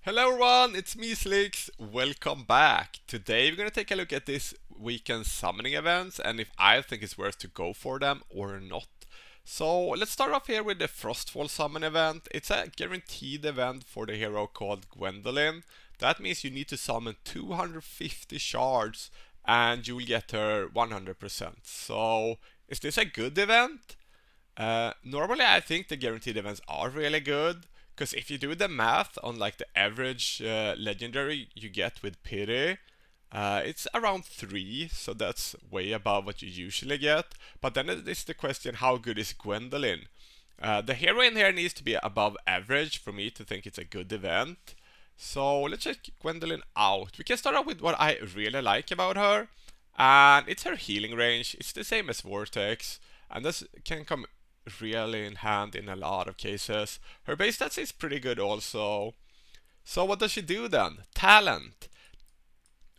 Hello everyone, it's me Slicks. Welcome back. Today we're gonna take a look at this weekend's summoning events and if I think it's worth to go for them or not. So let's start off here with the Frostfall summon event. It's a guaranteed event for the hero called Gwendolyn. That means you need to summon 250 shards and you will get her 100%. So is this a good event? Normally, I think the guaranteed events are really good because if you do the math on like the average legendary you get with Pity, it's around 3, so that's way above what you usually get. But then it is the question, how good is Gwendolyn? The hero in here needs to be above average for me to think it's a good event. So let's check Gwendolyn out. We can start out with what I really like about her, and it's her healing range. It's the same as Vortex, and this can come really in hand in a lot of cases. Her base stats is pretty good also. So what does she do then? Talent.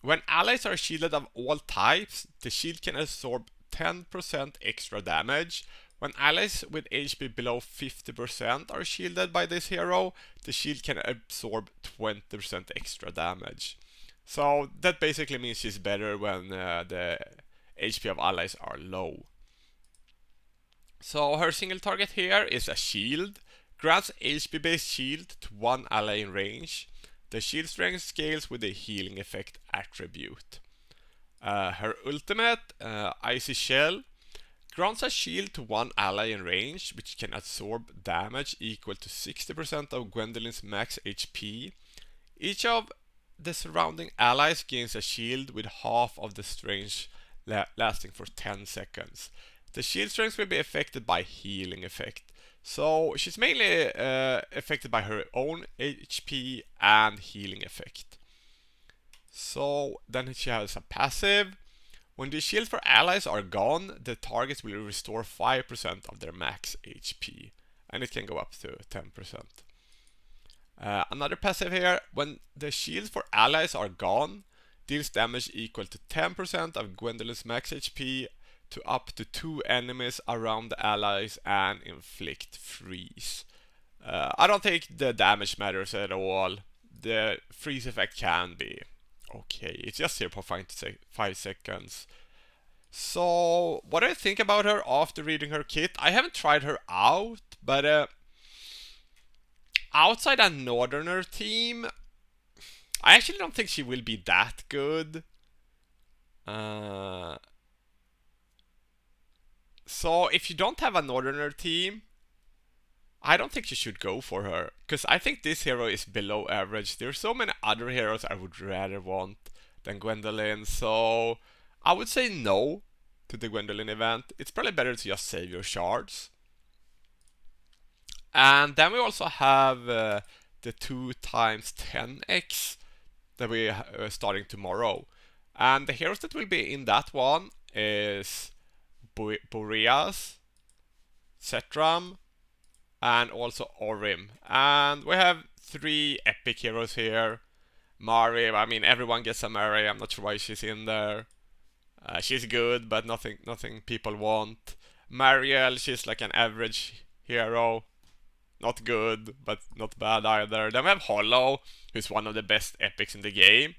When allies are shielded of all types, the shield can absorb 10% extra damage. When allies with HP below 50% are shielded by this hero, the shield can absorb 20% extra damage. So that basically means she's better when the HP of allies are low. So her single target here is a shield. Grants HP based shield to one ally in range. The shield strength scales with the healing effect attribute. Her ultimate, Icy Shell, grants a shield to one ally in range, which can absorb damage equal to 60% of Gwendolyn's max HP. Each of the surrounding allies gains a shield with half of the strength lasting for 10 seconds. The shield strength will be affected by healing effect. So she's mainly affected by her own HP and healing effect. So then she has a passive. When the shield for allies are gone, the targets will restore 5% of their max HP. And it can go up to 10%. Another passive here, when the shields for allies are gone, deals damage equal to 10% of Gwendolyn's max HP to up to 2 enemies around the allies and inflict freeze. I don't think the damage matters at all. The freeze effect can be okay. It's just 0.5 seconds. So, what do I think about her after reading her kit? I haven't tried her out, but outside a Northerner team, I actually don't think she will be that good. So if you don't have a Northerner team, I don't think you should go for her. Because I think this hero is below average. There's so many other heroes I would rather want than Gwendolyn. So I would say no to the Gwendolyn event. It's probably better to just save your shards. And then we also have the 2 times 10x that we are starting tomorrow. And the heroes that will be in that one is Boreas, Setram, and also Orim. And we have 3 epic heroes here. Mari, I mean everyone gets a Mari, I'm not sure why she's in there. She's good, but nothing people want. Mariel, she's like an average hero. Not good, but not bad either. Then we have Hollow, who's one of the best epics in the game.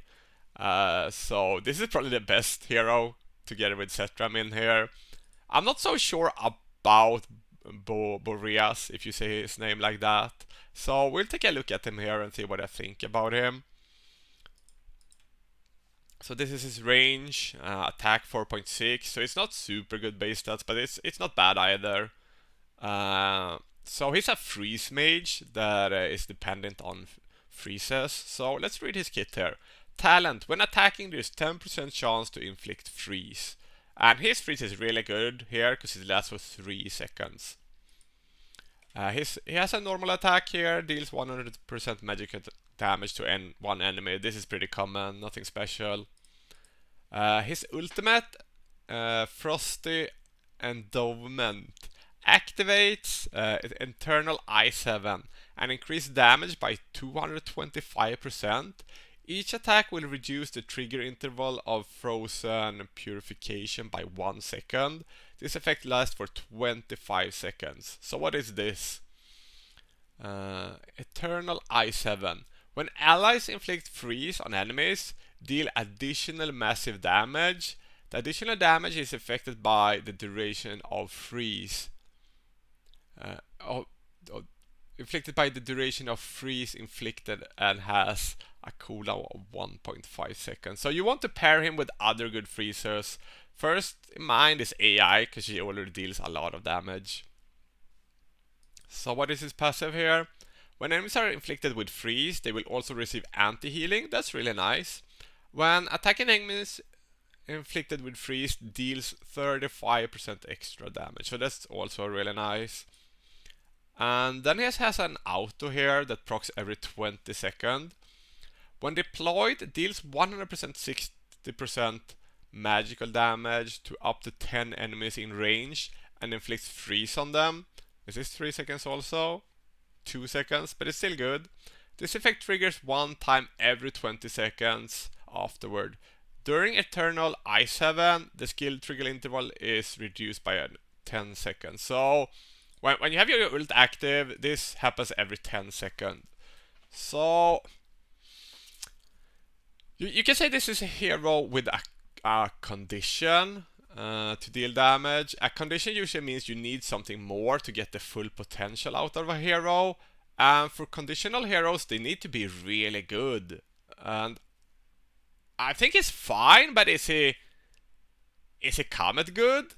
So this is probably the best hero together with Setram in here. I'm not so sure about Boreas, if you say his name like that. So we'll take a look at him here and see what I think about him. So this is his range, attack 4.6. So it's not super good base stats, but it's not bad either. So he's a freeze mage that is dependent on freezes. So let's read his kit here. Talent: when attacking, there's 10% chance to inflict freeze. And his freeze is really good here because it lasts for 3 seconds. He has a normal attack here, deals 100% magic damage to one enemy. This is pretty common, nothing special. His ultimate, Frosty Endowment, activates Eternal Ice Heaven and increases damage by 225%. Each attack will reduce the trigger interval of Frozen Purification by 1 second. This effect lasts for 25 seconds. So what is this? Eternal Ice Heaven. When allies inflict freeze on enemies, deal additional massive damage. The additional damage is affected by the duration of freeze. Uh, oh, oh, Inflicted by the duration of freeze inflicted and has a cooldown of 1.5 seconds. So you want to pair him with other good freezers. First in mind is AI, because she already deals a lot of damage. So what is his passive here? When enemies are inflicted with freeze, they will also receive anti-healing. That's really nice. When attacking enemies inflicted with freeze, deals 35% extra damage. So that's also really nice. And then he has an auto here that procs every 20 seconds. When deployed, deals 100% 60% magical damage to up to 10 enemies in range and inflicts freeze on them. Is this 3 seconds also? 2 seconds, but it's still good. This effect triggers one time every 20 seconds afterward. During Eternal Ice Heaven, the skill trigger interval is reduced by 10 seconds. So when you have your ult active, this happens every 10 seconds. So you can say this is a hero with a condition to deal damage. A condition usually means you need something more to get the full potential out of a hero. And for conditional heroes, they need to be really good. And I think he's fine, but is he Comet good?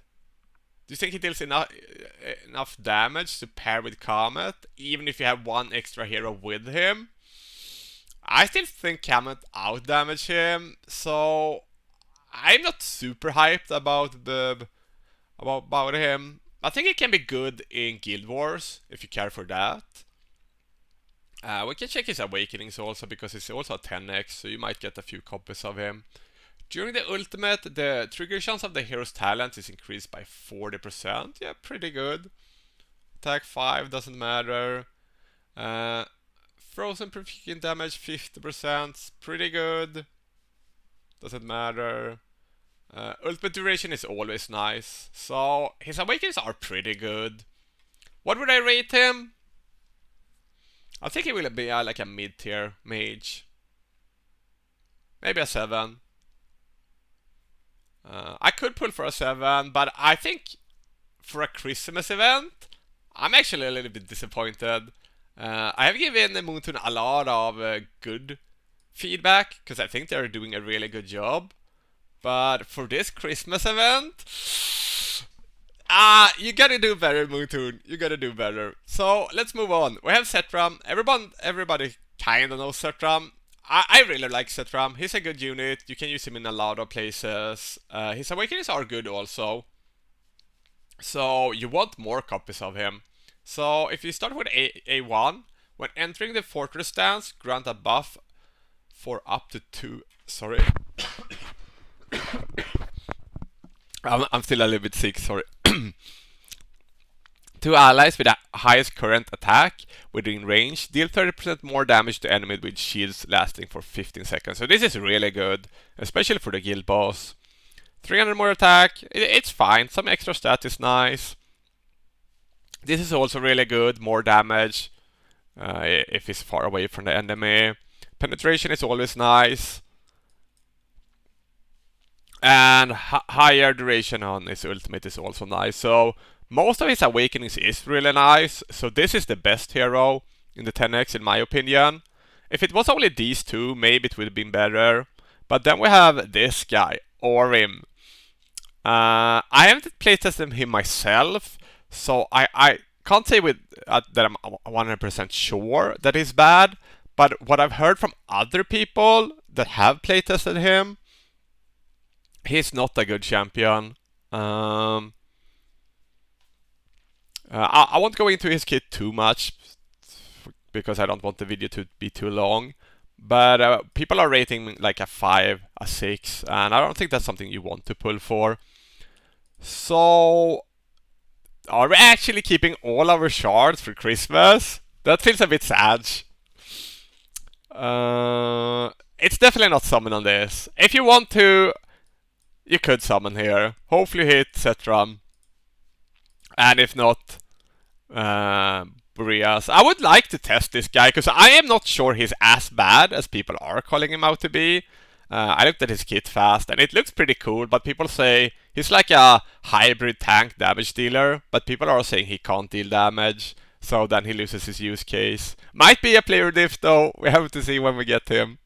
Do you think he deals enough damage to pair with Comet, even if you have one extra hero with him? I still think Comet outdamage him, so I'm not super hyped about him. I think he can be good in Guild Wars if you care for that. We can check his Awakenings also, because it's also a 10x, so you might get a few copies of him. During the ultimate, the trigger chance of the hero's talent is increased by 40%. Yeah, pretty good. Attack 5 doesn't matter. Frozen proficient damage 50%, pretty good. Doesn't matter. Ultimate duration is always nice. So his Awakenings are pretty good. What would I rate him? I think he will be like a mid-tier mage. Maybe a 7. I could pull for a 7, but I think for a Christmas event, I'm actually a little bit disappointed. I have given Moontoon a lot of good feedback, because I think they're doing a really good job. But for this Christmas event, you gotta do better, Moontoon. You gotta do better. So let's move on. We have Setram. Everybody kinda knows Setram. I really like Setram. He's a good unit. You can use him in a lot of places. His Awakenings are good also. So you want more copies of him. So if you start with A1, when entering the fortress stance, grant a buff for up to 2. Sorry. I'm still a little bit sick, sorry. 2 allies with the highest current attack within range deal 30% more damage to enemies with shields lasting for 15 seconds. So this is really good, especially for the guild boss. 300 more attack, it's fine. Some extra stat is nice. This is also really good, more damage if he's far away from the enemy. Penetration is always nice. And higher duration on his ultimate is also nice. So most of his Awakenings is really nice. So this is the best hero in the 10x in my opinion. If it was only these two, maybe it would have been better. But then we have this guy, Orim. I haven't playtested him myself, so I can't say with that I'm 100% sure that he's bad. But what I've heard from other people that have playtested him, he's not a good champion. I won't go into his kit too much, because I don't want the video to be too long. But people are rating like a 5, a 6, and I don't think that's something you want to pull for. So, are we actually keeping all our shards for Christmas? That feels a bit sad. It's definitely not summon on this. If you want to, you could summon here. Hopefully hit Setram. And if not, Boreas. I would like to test this guy because I am not sure he's as bad as people are calling him out to be. I looked at his kit fast and it looks pretty cool, but people say he's like a hybrid tank damage dealer, but people are saying he can't deal damage, so then he loses his use case. Might be a player diff though, we have to see when we get him.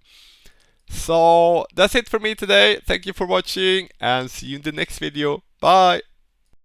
So that's it for me today. Thank you for watching and see you in the next video. Bye!